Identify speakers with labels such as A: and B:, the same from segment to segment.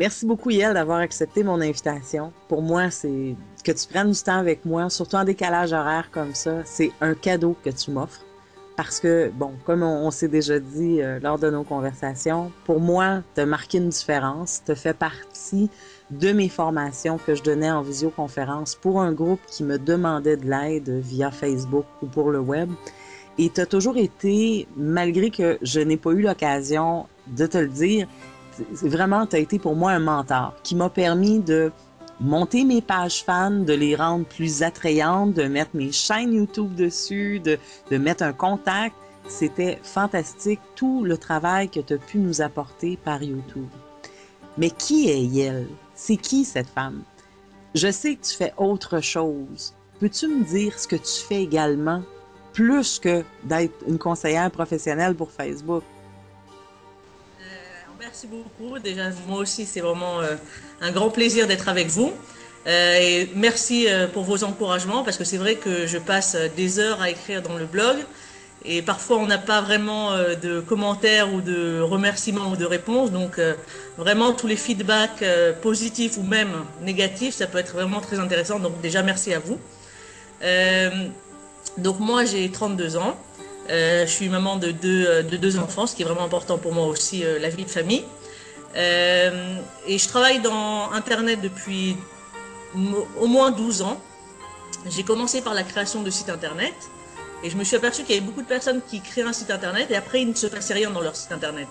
A: Merci beaucoup, Yael, d'avoir accepté mon invitation. Pour moi, c'est que tu prennes du temps avec moi, surtout en décalage horaire comme ça, c'est un cadeau que tu m'offres. Parce que, bon, comme on s'est déjà dit lors de nos conversations, pour moi, tu as marqué une différence, tu fait partie de mes formations que je donnais en visioconférence pour un groupe qui me demandait de l'aide via Facebook ou pour le web. Et tu as toujours été, malgré que je n'ai pas eu l'occasion de te le dire, vraiment, tu as été pour moi un mentor qui m'a permis de monter mes pages fans, de les rendre plus attrayantes, de mettre mes chaînes YouTube dessus, de mettre un contact. C'était fantastique, tout le travail que tu as pu nous apporter par YouTube. Mais qui est Yael? C'est qui cette femme? Je sais que tu fais autre chose. Peux-tu me dire ce que tu fais également, plus que d'être une conseillère professionnelle pour Facebook?
B: Merci beaucoup. Déjà, moi aussi, c'est vraiment un grand plaisir d'être avec vous. Et merci pour vos encouragements, parce que c'est vrai que je passe des heures à écrire dans le blog. Et parfois, on n'a pas vraiment de commentaires ou de remerciements ou de réponses. Donc, vraiment, tous les feedbacks positifs ou même négatifs, ça peut être vraiment très intéressant. Donc, déjà, merci à vous. Euh, donc, moi, j'ai 32 ans. Je suis maman de deux enfants, ce qui est vraiment important pour moi aussi, la vie de famille. Et je travaille dans Internet depuis au moins 12 ans. J'ai commencé par la création de sites Internet. Et je me suis aperçue qu'il y avait beaucoup de personnes qui créaient un site Internet et après, il ne se passait rien dans leur site Internet.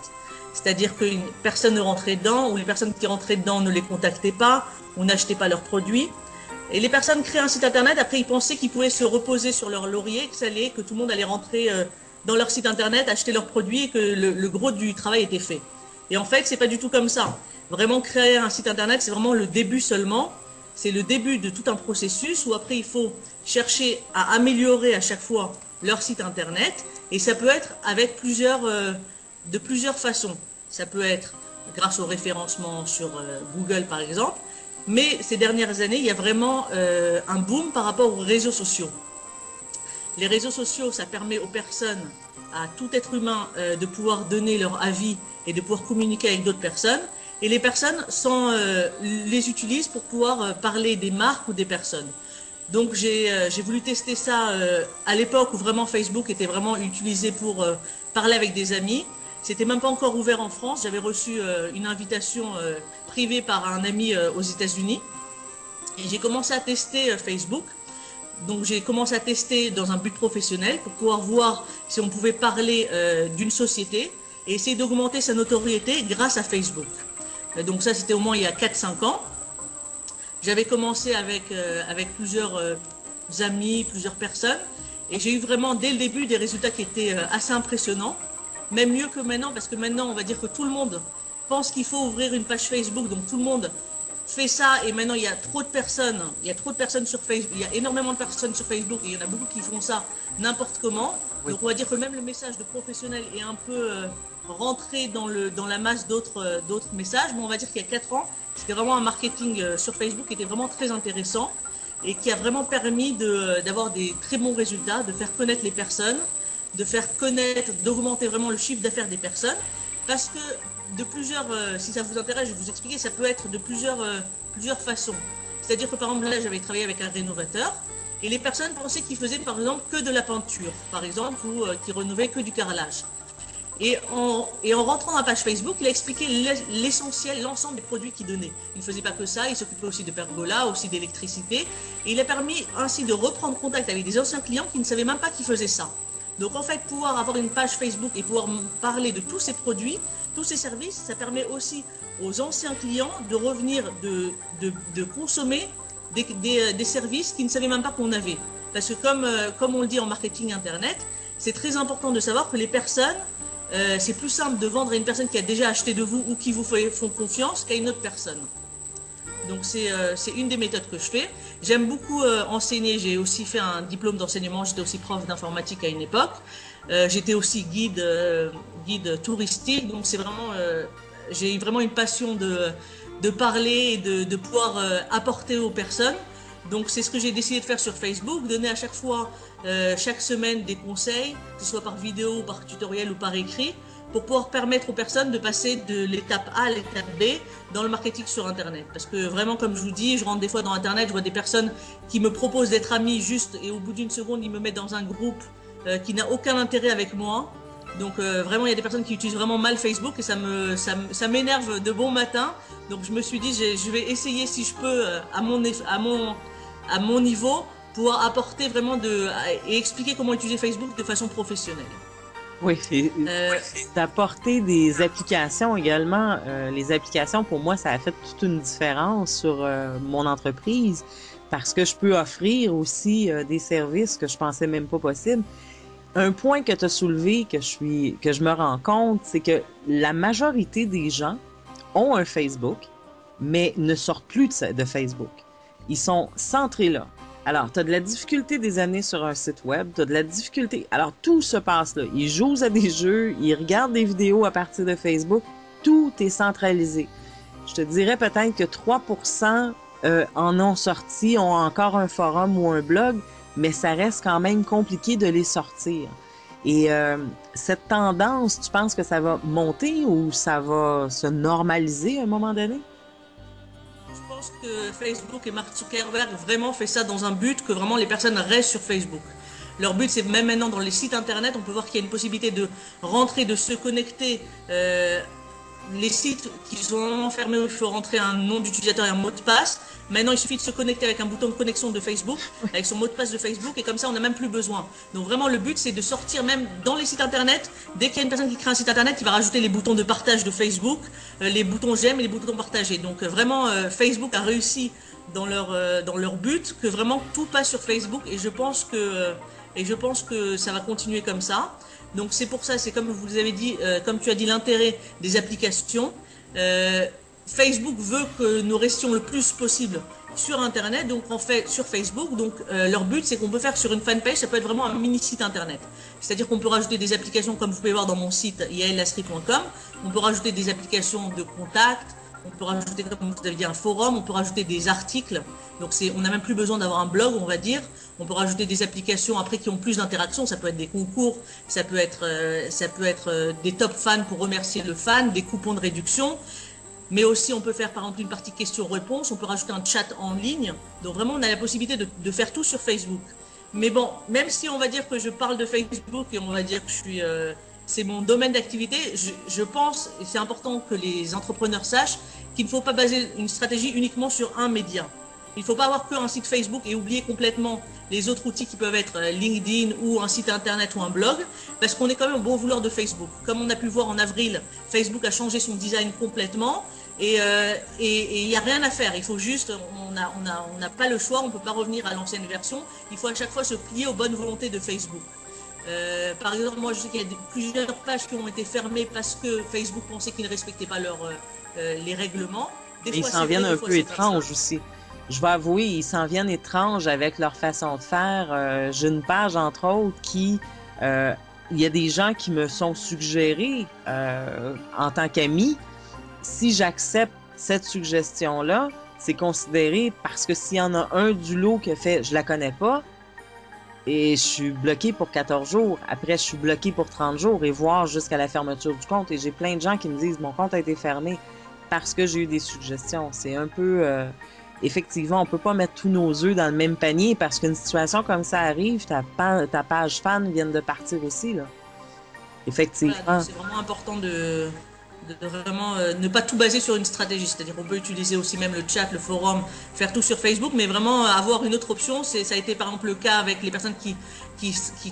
B: C'est-à-dire que personne ne rentrait dedans, ou les personnes qui rentraient dedans ne les contactaient pas, ou n'achetaient pas leurs produits. Et les personnes créaient un site Internet, après ils pensaient qu'ils pouvaient se reposer sur leur laurier, que tout le monde allait rentrer dans leur site Internet, acheter leurs produits et que le gros du travail était fait. Et en fait, c'est pas du tout comme ça. Vraiment, créer un site Internet, c'est vraiment le début seulement. C'est le début de tout un processus où après il faut chercher à améliorer à chaque fois leur site Internet. Et ça peut être avec de plusieurs façons. Ça peut être grâce au référencement sur Google par exemple. Mais ces dernières années, il y a vraiment un boom par rapport aux réseaux sociaux. Les réseaux sociaux, ça permet aux personnes, à tout être humain, de pouvoir donner leur avis et de pouvoir communiquer avec d'autres personnes. Et les personnes les utilisent pour pouvoir parler des marques ou des personnes. Donc j'ai voulu tester ça à l'époque où vraiment Facebook était vraiment utilisé pour parler avec des amis. C'était même pas encore ouvert en France. J'avais reçu une invitation privée par un ami aux États-Unis. Et j'ai commencé à tester Facebook. Donc j'ai commencé à tester dans un but professionnel pour pouvoir voir si on pouvait parler d'une société et essayer d'augmenter sa notoriété grâce à Facebook. Donc ça, c'était au moins il y a 4-5 ans. J'avais commencé avec plusieurs amis, plusieurs personnes. Et j'ai eu vraiment dès le début des résultats qui étaient assez impressionnants. Même mieux que maintenant, parce que maintenant, on va dire que tout le monde pense qu'il faut ouvrir une page Facebook. Donc tout le monde fait ça. Et maintenant, il y a trop de personnes. Il y a trop de personnes sur Facebook. Il y a énormément de personnes sur Facebook. Et il y en a beaucoup qui font ça n'importe comment. Oui. Donc on va dire que même le message de professionnel est un peu rentré dans la masse d'autres messages. Mais on va dire qu'il y a 4 ans, c'était vraiment un marketing sur Facebook qui était vraiment très intéressant et qui a vraiment permis d'avoir des très bons résultats, de faire connaître les personnes, de faire connaître, d'augmenter vraiment le chiffre d'affaires des personnes. Parce que de plusieurs, si ça vous intéresse, je vais vous expliquer, ça peut être de plusieurs façons. C'est-à-dire que par exemple, là, j'avais travaillé avec un rénovateur et les personnes pensaient qu'il faisait par exemple que de la peinture, par exemple, ou qu'il rénovait que du carrelage. Et en rentrant dans la page Facebook, il a expliqué l'essentiel, l'ensemble des produits qu'il donnait. Il ne faisait pas que ça, il s'occupait aussi de pergola, aussi d'électricité. Et il a permis ainsi de reprendre contact avec des anciens clients qui ne savaient même pas qu'il faisait ça. Donc en fait, pouvoir avoir une page Facebook et pouvoir parler de tous ces produits, tous ces services, ça permet aussi aux anciens clients de revenir, de consommer des services qu'ils ne savaient même pas qu'on avait. Parce que comme on le dit en marketing Internet, c'est très important de savoir que les personnes, c'est plus simple de vendre à une personne qui a déjà acheté de vous ou qui vous font confiance qu'à une autre personne. Donc c'est une des méthodes que je fais. J'aime beaucoup enseigner, j'ai aussi fait un diplôme d'enseignement, j'étais aussi prof d'informatique à une époque. J'étais aussi guide touristique, donc c'est vraiment, j'ai vraiment une passion de parler et de pouvoir apporter aux personnes. Donc c'est ce que j'ai décidé de faire sur Facebook, donner à chaque fois, chaque semaine des conseils, que ce soit par vidéo, par tutoriel ou par écrit, pour pouvoir permettre aux personnes de passer de l'étape A à l'étape B dans le marketing sur Internet. Parce que vraiment, comme je vous dis, je rentre des fois dans Internet, je vois des personnes qui me proposent d'être amis juste et au bout d'une seconde, ils me mettent dans un groupe qui n'a aucun intérêt avec moi. Donc vraiment, il y a des personnes qui utilisent vraiment mal Facebook et ça m'énerve de bon matin. Donc je me suis dit, je vais essayer si je peux à mon niveau pouvoir apporter vraiment et expliquer comment utiliser Facebook de façon professionnelle.
A: Oui, d'apporter des applications également. Les applications, pour moi, ça a fait toute une différence sur mon entreprise parce que je peux offrir aussi des services que je pensais même pas possible. Un point que tu as soulevé, que je me rends compte, c'est que la majorité des gens ont un Facebook, mais ne sortent plus de Facebook. Ils sont centrés là. Alors, tu as de la difficulté des années sur un site web, tu as de la difficulté. Alors, tout se passe là. Ils jouent à des jeux, ils regardent des vidéos à partir de Facebook. Tout est centralisé. Je te dirais peut-être que 3% en ont sorti, ont encore un forum ou un blog, mais ça reste quand même compliqué de les sortir. Et cette tendance, tu penses que ça va monter ou ça va se normaliser à un moment donné?
B: Je pense que Facebook et Mark Zuckerberg vraiment fait ça dans un but que vraiment les personnes restent sur Facebook. Leur but, c'est même maintenant dans les sites internet, on peut voir qu'il y a une possibilité de rentrer, de se connecter. Les sites qui sont fermés où il faut rentrer un nom d'utilisateur et un mot de passe. Maintenant, il suffit de se connecter avec un bouton de connexion de Facebook, avec son mot de passe de Facebook, et comme ça, on n'a même plus besoin. Donc vraiment, le but, c'est de sortir même dans les sites internet. Dès qu'il y a une personne qui crée un site internet, il va rajouter les boutons de partage de Facebook, les boutons j'aime et les boutons partagés. Donc vraiment, Facebook a réussi dans leur but, que vraiment tout passe sur Facebook, et je pense que ça va continuer comme ça. Donc c'est pour ça, c'est comme vous avez dit, comme tu as dit, l'intérêt des applications. Facebook veut que nous restions le plus possible sur Internet, donc on fait sur Facebook. Donc leur but, c'est qu'on peut faire sur une fanpage, ça peut être vraiment un mini site Internet. C'est-à-dire qu'on peut rajouter des applications, comme vous pouvez voir dans mon site yaellasri.com. On peut rajouter des applications de contact. On peut rajouter, comme vous avez dit, un forum, on peut rajouter des articles. Donc on n'a même plus besoin d'avoir un blog, on va dire. On peut rajouter des applications après qui ont plus d'interaction. Ça peut être des concours, ça peut être des top fans pour remercier le fan, des coupons de réduction. Mais aussi, on peut faire par exemple une partie questions-réponses. On peut rajouter un chat en ligne. Donc vraiment, on a la possibilité de faire tout sur Facebook. Mais bon, même si on va dire que je parle de Facebook et on va dire que c'est mon domaine d'activité, je pense, et c'est important que les entrepreneurs sachent, qu'il ne faut pas baser une stratégie uniquement sur un média. Il ne faut pas avoir qu'un site Facebook et oublier complètement les autres outils qui peuvent être LinkedIn ou un site internet ou un blog, parce qu'on est quand même au bon vouloir de Facebook. Comme on a pu voir en avril, Facebook a changé son design complètement et il n'y a rien à faire. Il faut juste, on n'a pas le choix, on ne peut pas revenir à l'ancienne version. Il faut à chaque fois se plier aux bonnes volontés de Facebook. Par exemple, moi je sais qu'il y a plusieurs pages qui ont été fermées parce que Facebook pensait qu'ils ne respectaient pas les règlements.
A: Ils s'en viennent un peu étranges aussi. Je vais avouer, ils s'en viennent étranges avec leur façon de faire. J'ai une page, entre autres, il y a des gens qui me sont suggérés en tant qu'amis. Si j'accepte cette suggestion-là, c'est considéré parce que s'il y en a un du lot qui a fait « je la connais pas », et je suis bloqué pour 14 jours. Après, je suis bloqué pour 30 jours et voire jusqu'à la fermeture du compte. Et j'ai plein de gens qui me disent « mon compte a été fermé parce que j'ai eu des suggestions ». C'est un peu... effectivement, on peut pas mettre tous nos œufs dans le même panier parce qu'une situation comme ça arrive, ta page fan vient de partir aussi, là. Effectivement.
B: Voilà, c'est vraiment important de vraiment ne pas tout baser sur une stratégie. C'est-à-dire qu'on peut utiliser aussi même le chat, le forum, faire tout sur Facebook, mais vraiment avoir une autre option. Ça a été par exemple le cas avec les personnes qui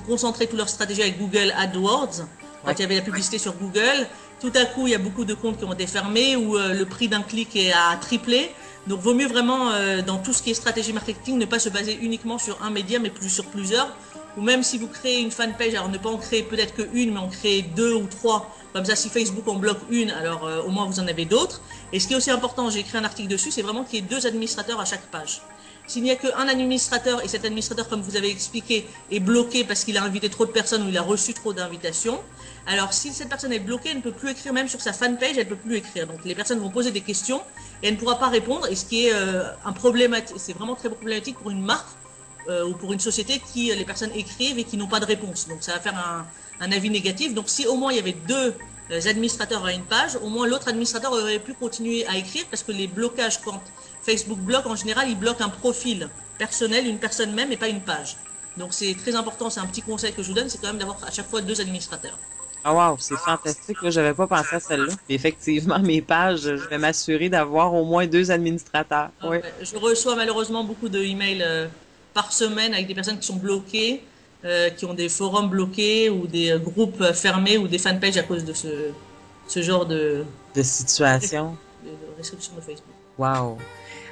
B: concentraient toute leur stratégie avec Google AdWords. Quand il y avait la publicité sur Google, tout à coup, il y a beaucoup de comptes qui ont été fermés ou le prix d'un clic a triplé. Donc, vaut mieux vraiment, dans tout ce qui est stratégie marketing, ne pas se baser uniquement sur un média, mais plus sur plusieurs. Ou même si vous créez une fanpage, alors ne pas en créer peut-être qu'une, mais en créer 2 ou 3. Comme ça, si Facebook en bloque une, alors au moins vous en avez d'autres. Et ce qui est aussi important, j'ai écrit un article dessus, c'est vraiment qu'il y ait 2 administrateurs à chaque page. S'il n'y a qu'un administrateur, et cet administrateur, comme vous avez expliqué, est bloqué parce qu'il a invité trop de personnes ou il a reçu trop d'invitations, alors si cette personne est bloquée, elle ne peut plus écrire, même sur sa fanpage, elle ne peut plus écrire. Donc les personnes vont poser des questions et elle ne pourra pas répondre. Et ce qui est un problématique, c'est vraiment très problématique pour une marque ou pour une société les personnes écrivent et qui n'ont pas de réponse. Donc ça va faire un avis négatif. Donc si au moins il y avait 2 administrateurs à une page, au moins l'autre administrateur aurait pu continuer à écrire parce que les blocages, quand Facebook bloque, en général, il bloque un profil personnel, une personne même et pas une page. Donc c'est très important, c'est un petit conseil que je vous donne, c'est quand même d'avoir à chaque fois 2 administrateurs.
A: Ah wow, c'est fantastique. Là, j'avais pas pensé à celle-là. Effectivement, mes pages, je vais m'assurer d'avoir au moins 2 administrateurs. Oui.
B: Je reçois malheureusement beaucoup de emails par semaine avec des personnes qui sont bloquées, qui ont des forums bloqués ou des groupes fermés ou des fanpages à cause de ce genre
A: De situation.
B: de restriction de Facebook.
A: Wow.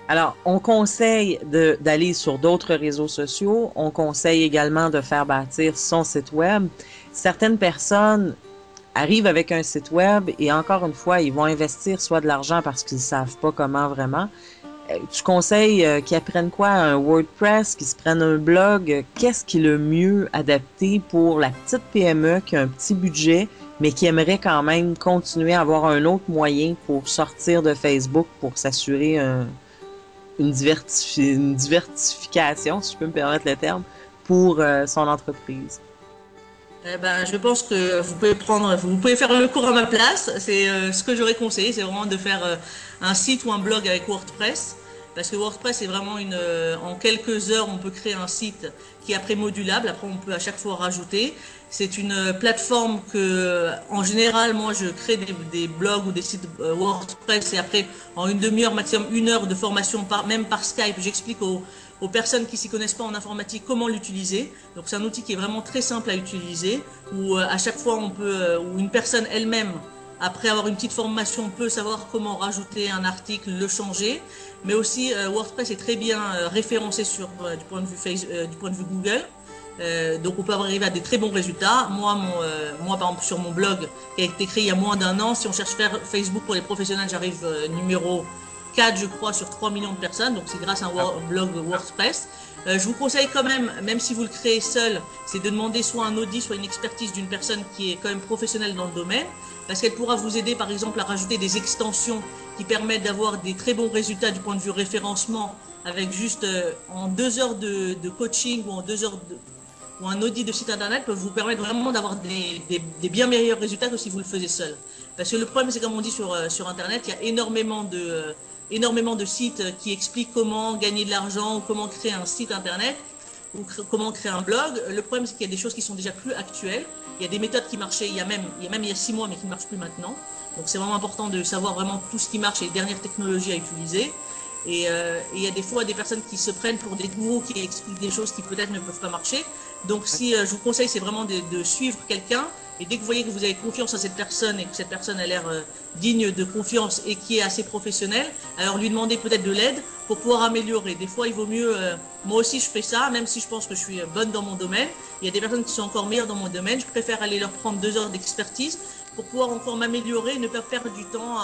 A: Alors, on conseille d'aller sur d'autres réseaux sociaux. On conseille également de faire bâtir son site web. Certaines personnes arrivent avec un site web et encore une fois, ils vont investir soit de l'argent parce qu'ils savent pas comment vraiment. Je conseille qu'ils apprennent quoi? Un WordPress, qu'ils se prennent un blog. Qu'est-ce qui est le mieux adapté pour la petite PME qui a un petit budget, mais qui aimerait quand même continuer à avoir un autre moyen pour sortir de Facebook pour s'assurer une diversification, si je peux me permettre le terme, pour son entreprise.
B: Je pense que vous pouvez faire le cours à ma place. C'est ce que j'aurais conseillé, c'est vraiment de faire un site ou un blog avec WordPress. Parce que WordPress est vraiment en quelques heures, on peut créer un site qui est après modulable. Après, on peut à chaque fois rajouter. C'est une plateforme que, en général, moi, je crée des blogs ou des sites WordPress et après, en une demi-heure, maximum 1 heure de formation, même par Skype, j'explique aux personnes qui s'y connaissent pas en informatique comment l'utiliser. Donc, c'est un outil qui est vraiment très simple à utiliser, où à chaque fois, où une personne elle-même, après avoir une petite formation, peut savoir comment rajouter un article, le changer. Mais aussi, WordPress est très bien référencé du point de vue Google. Donc on peut arriver à des très bons résultats. Moi, par exemple, sur mon blog qui a été créé il y a moins d'1 an, si on cherche faire Facebook pour les professionnels, j'arrive numéro 4, je crois, sur 3 millions de personnes. Donc c'est grâce à un blog WordPress. Je vous conseille quand même si vous le créez seul, c'est de demander soit un audit, soit une expertise d'une personne qui est quand même professionnelle dans le domaine, parce qu'elle pourra vous aider, par exemple, à rajouter des extensions qui permettent d'avoir des très bons résultats du point de vue référencement, avec juste en 2 heures de coaching ou en 2 heures ou un audit de site internet peuvent vous permettre vraiment d'avoir des bien meilleurs résultats que si vous le faisiez seul. Parce que le problème, c'est comme on dit sur internet, il y a énormément de sites qui expliquent comment gagner de l'argent ou comment créer un site internet ou comment créer un blog. Le problème, c'est qu'il y a des choses qui sont déjà plus actuelles. Il y a des méthodes qui marchaient il y a 6 mois, mais qui ne marchent plus maintenant. Donc, c'est vraiment important de savoir vraiment tout ce qui marche et les dernières technologies à utiliser. Et il y a des fois des personnes qui se prennent pour des gourous qui expliquent des choses qui peut-être ne peuvent pas marcher. Donc, si je vous conseille, c'est vraiment de suivre quelqu'un. Et dès que vous voyez que vous avez confiance en cette personne et que cette personne a l'air digne de confiance et qui est assez professionnelle, alors lui demander peut-être de l'aide pour pouvoir améliorer. Des fois, il vaut mieux... moi aussi, je fais ça, même si je pense que je suis bonne dans mon domaine. Il y a des personnes qui sont encore meilleures dans mon domaine. Je préfère aller leur prendre 2 heures d'expertise pour pouvoir encore m'améliorer et ne pas perdre du temps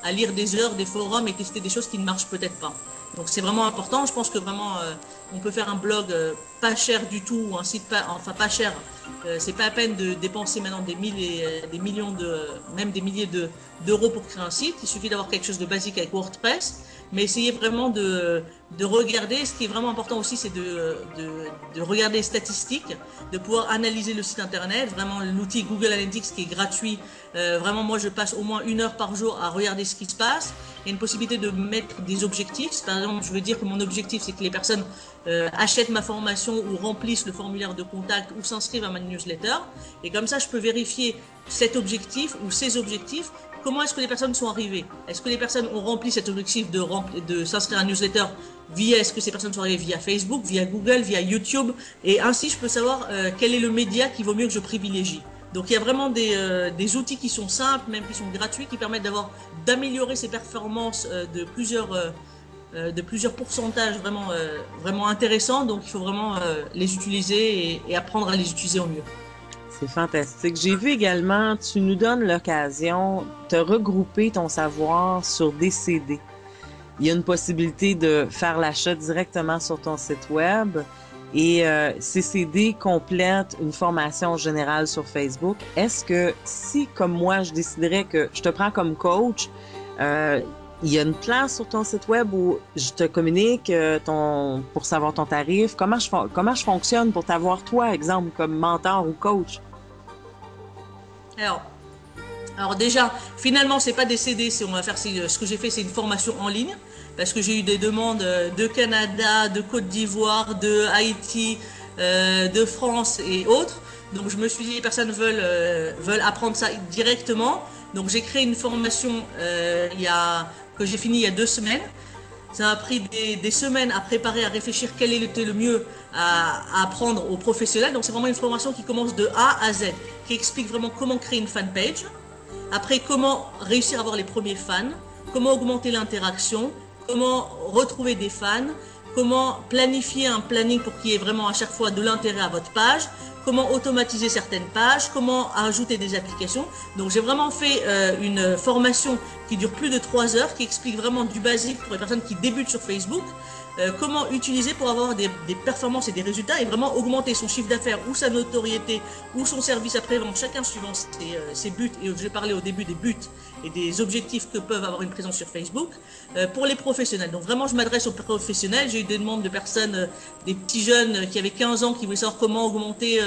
B: à lire des heures, des forums et tester des choses qui ne marchent peut-être pas. Donc c'est vraiment important. Je pense que vraiment on peut faire un blog pas cher du tout ou un site pas cher. C'est pas à peine de dépenser maintenant des millions même des milliers d'euros pour créer un site. Il suffit d'avoir quelque chose de basique avec WordPress. Mais essayez vraiment de regarder. Ce qui est vraiment important aussi, c'est de regarder les statistiques, de pouvoir analyser le site internet. Vraiment, l'outil Google Analytics qui est gratuit. Vraiment, moi, je passe au moins 1 heure par jour à regarder ce qui se passe. Il y a une possibilité de mettre des objectifs. Par exemple, je veux dire que mon objectif, c'est que les personnes achètent ma formation ou remplissent le formulaire de contact ou s'inscrivent à ma newsletter. Et comme ça, je peux vérifier cet objectif ou ces objectifs. Comment est-ce que les personnes sont arrivées? Est-ce que les personnes ont rempli cet objectif de s'inscrire à un newsletter est-ce que ces personnes sont arrivées via Facebook, via Google, via YouTube? Et ainsi, je peux savoir quel est le média qui vaut mieux que je privilégie. Donc, il y a vraiment des outils qui sont simples, même qui sont gratuits, qui permettent d'améliorer ses performances de plusieurs pourcentages vraiment intéressants. Donc, il faut vraiment les utiliser et apprendre à les utiliser au mieux.
A: C'est fantastique. J'ai vu également, tu nous donnes l'occasion de regrouper ton savoir sur des CD. Il y a une possibilité de faire l'achat directement sur ton site web et ces CD complètent une formation générale sur Facebook. Est-ce que si, comme moi, je déciderais que je te prends comme coach, il y a une place sur ton site web où je te communique pour savoir ton tarif? Comment je fonctionne pour t'avoir, toi, exemple, comme mentor ou coach?
B: Alors, Alors déjà, finalement, c'est pas des CD, ce que j'ai fait, c'est une formation en ligne, parce que j'ai eu des demandes de Canada, de Côte d'Ivoire, de Haïti, de France et autres. Donc je me suis dit, les personnes veulent apprendre ça directement. Donc j'ai créé une formation que j'ai finie il y a 2 semaines. Ça m'a pris des semaines à préparer, à réfléchir quel était le mieux à apprendre aux professionnels. Donc c'est vraiment une formation qui commence de A à Z, qui explique vraiment comment créer une fanpage. Après, comment réussir à avoir les premiers fans, comment augmenter l'interaction, comment retrouver des fans, comment planifier un planning pour qu'il y ait vraiment à chaque fois de l'intérêt à votre page, comment automatiser certaines pages, comment ajouter des applications. Donc j'ai vraiment fait une formation qui dure plus de 3 heures, qui explique vraiment du basique pour les personnes qui débutent sur Facebook, comment utiliser pour avoir des performances et des résultats et vraiment augmenter son chiffre d'affaires ou sa notoriété ou son service après-vente, chacun suivant ses buts. Et j'ai parlé au début des buts et des objectifs que peuvent avoir une présence sur Facebook pour les professionnels. Donc vraiment, je m'adresse aux professionnels. J'ai eu des demandes de personnes, des petits jeunes qui avaient 15 ans qui voulaient savoir comment augmenter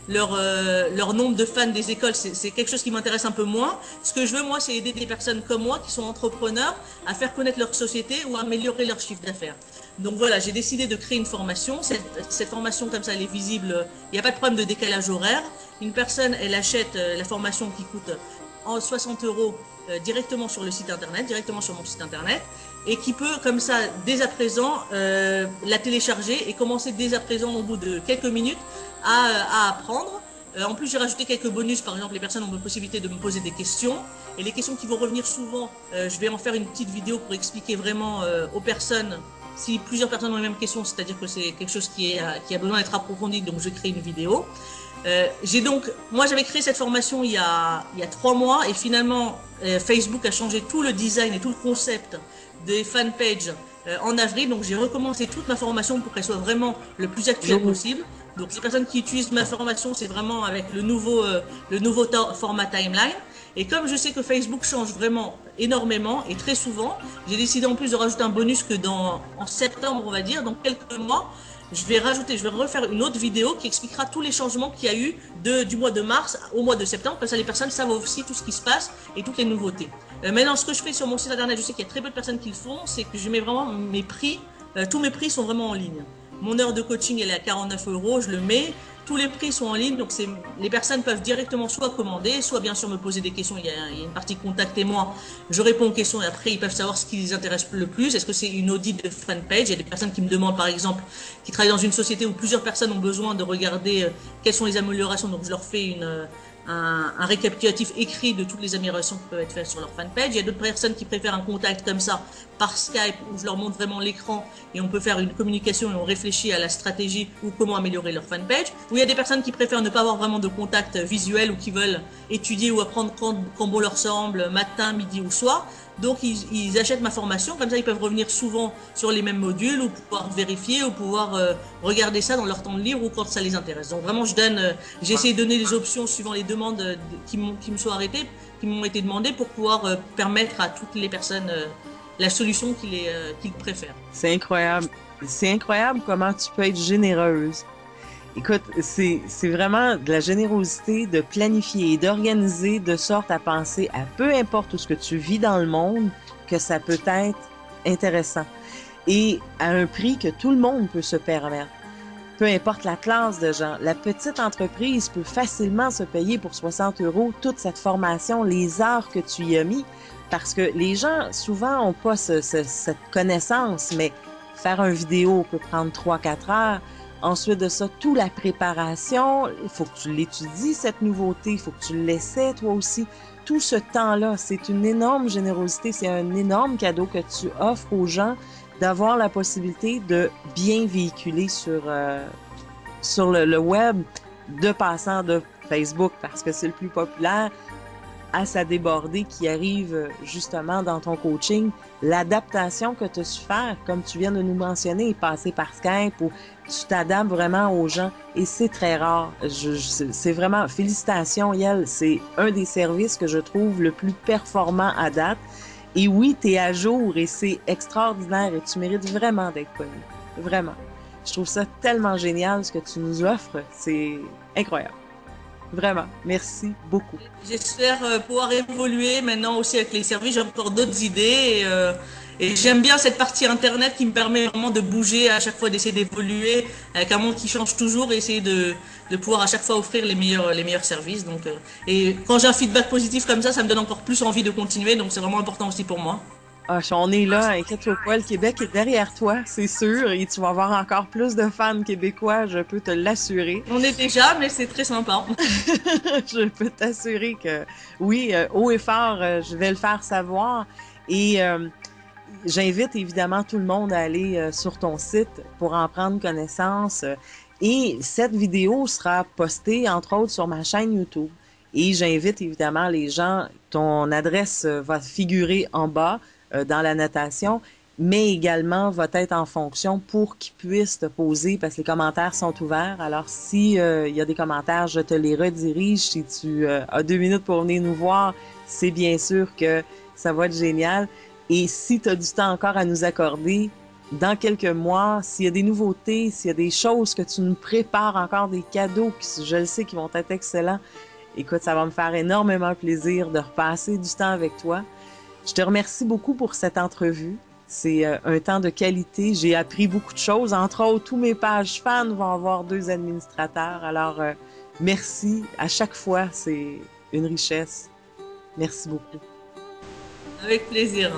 B: leur nombre de fans des écoles. C'est quelque chose qui m'intéresse un peu moins. Ce que je veux, moi, c'est aider des personnes comme moi qui sont entrepreneurs à faire connaître leur société ou à améliorer leur chiffre d'affaires. Donc voilà, j'ai décidé de créer une formation. Cette formation, comme ça, elle est visible. Il n'y a pas de problème de décalage horaire. Une personne, elle achète la formation qui coûte en 60 € directement sur le site internet, directement sur mon site internet, et qui peut, comme ça, dès à présent, la télécharger et commencer dès à présent, au bout de quelques minutes, à apprendre. En plus, j'ai rajouté quelques bonus. Par exemple, les personnes ont la possibilité de me poser des questions. Et les questions qui vont revenir souvent, je vais en faire une petite vidéo pour expliquer vraiment aux personnes. Si plusieurs personnes ont les mêmes questions, c'est-à-dire que c'est quelque chose qui a besoin d'être approfondi, donc je crée une vidéo. Moi j'avais créé cette formation il y a 3 mois et finalement Facebook a changé tout le design et tout le concept des fanpages en avril. Donc j'ai recommencé toute ma formation pour qu'elle soit vraiment le plus actuelle possible. Donc les personnes qui utilisent ma formation, c'est vraiment avec le nouveau format timeline. Et comme je sais que Facebook change vraiment énormément et très souvent, j'ai décidé en plus de rajouter un bonus que en septembre, on va dire, dans quelques mois, je vais refaire une autre vidéo qui expliquera tous les changements qu'il y a eu du mois de mars au mois de septembre. Comme ça, les personnes savent aussi tout ce qui se passe et toutes les nouveautés. Maintenant, ce que je fais sur mon site internet, je sais qu'il y a très peu de personnes qui le font, c'est que je mets vraiment mes prix. Tous mes prix sont vraiment en ligne. Mon heure de coaching, elle est à 49 €, je le mets. Tous les prix sont en ligne, donc les personnes peuvent directement soit commander, soit bien sûr me poser des questions. Il y a une partie contactez-moi, je réponds aux questions et après ils peuvent savoir ce qui les intéresse le plus. Est-ce que c'est une audit de fanpage? Il y a des personnes qui me demandent par exemple, qui travaillent dans une société où plusieurs personnes ont besoin de regarder quelles sont les améliorations, donc je leur fais un récapitulatif écrit de toutes les améliorations qui peuvent être faites sur leur fanpage. Il y a d'autres personnes qui préfèrent un contact comme ça par Skype où je leur montre vraiment l'écran et on peut faire une communication et on réfléchit à la stratégie ou comment améliorer leur fanpage. Ou il y a des personnes qui préfèrent ne pas avoir vraiment de contact visuel ou qui veulent étudier ou apprendre quand bon leur semble, matin, midi ou soir. Donc ils achètent ma formation, comme ça ils peuvent revenir souvent sur les mêmes modules ou pouvoir vérifier ou pouvoir regarder ça dans leur temps de libre ou quand ça les intéresse. Donc vraiment j'ai essayé de donner des options suivant les demandes qui me sont arrêtées, qui m'ont été demandées pour pouvoir permettre à toutes les personnes la solution qu'ils préfèrent.
A: C'est incroyable. C'est incroyable comment tu peux être généreuse. Écoute, c'est vraiment de la générosité de planifier et d'organiser de sorte à penser à peu importe où ce que tu vis dans le monde, que ça peut être intéressant. Et à un prix que tout le monde peut se permettre. Peu importe la classe de gens. La petite entreprise peut facilement se payer pour 60 € toute cette formation, les heures que tu y as mis. Parce que les gens, souvent, n'ont pas cette connaissance, mais faire une vidéo peut prendre 3-4 heures. Ensuite de ça, toute la préparation, il faut que tu l'étudies, cette nouveauté, il faut que tu l'essaies toi aussi. Tout ce temps-là, c'est une énorme générosité, c'est un énorme cadeau que tu offres aux gens d'avoir la possibilité de bien véhiculer sur le web, de passant de Facebook, parce que c'est le plus populaire, à sa débordée qui arrive justement dans ton coaching, l'adaptation que tu as su faire, comme tu viens de nous mentionner, passer par Skype ou tu t'adaptes vraiment aux gens et c'est très rare. C'est vraiment, félicitations Yael, c'est un des services que je trouve le plus performant à date. Et oui, tu es à jour et c'est extraordinaire et tu mérites vraiment d'être connu. Vraiment. Je trouve ça tellement génial ce que tu nous offres, c'est incroyable. Vraiment. Merci beaucoup.
B: J'espère pouvoir évoluer maintenant aussi avec les services. J'ai encore d'autres idées et j'aime bien cette partie internet qui me permet vraiment de bouger à chaque fois, d'essayer d'évoluer avec un monde qui change toujours et essayer de pouvoir à chaque fois offrir les meilleurs services. Donc, et quand j'ai un feedback positif comme ça me donne encore plus envie de continuer. Donc c'est vraiment important aussi pour moi.
A: Ah, on est là, inquiète-toi pas, le Québec est derrière toi, c'est sûr, et tu vas avoir encore plus de fans québécois, je peux te l'assurer.
B: On est déjà, mais c'est très sympa.
A: Je peux t'assurer que oui, haut et fort, je vais le faire savoir. Et j'invite évidemment tout le monde à aller sur ton site pour en prendre connaissance. Et cette vidéo sera postée, entre autres, sur ma chaîne YouTube. Et j'invite évidemment les gens, ton adresse va figurer en bas dans la notation, mais également va être en fonction pour qu'ils puissent te poser, parce que les commentaires sont ouverts. Alors, si il y a des commentaires, je te les redirige. Si tu as 2 minutes pour venir nous voir, c'est bien sûr que ça va être génial. Et si tu as du temps encore à nous accorder, dans quelques mois, s'il y a des nouveautés, s'il y a des choses que tu nous prépares encore, des cadeaux qui, je le sais, qui vont être excellents, écoute, ça va me faire énormément plaisir de repasser du temps avec toi. Je te remercie beaucoup pour cette entrevue. C'est un temps de qualité. J'ai appris beaucoup de choses. Entre autres, tous mes pages fans vont avoir 2 administrateurs. Alors, merci. À chaque fois, c'est une richesse. Merci beaucoup.
B: Avec plaisir.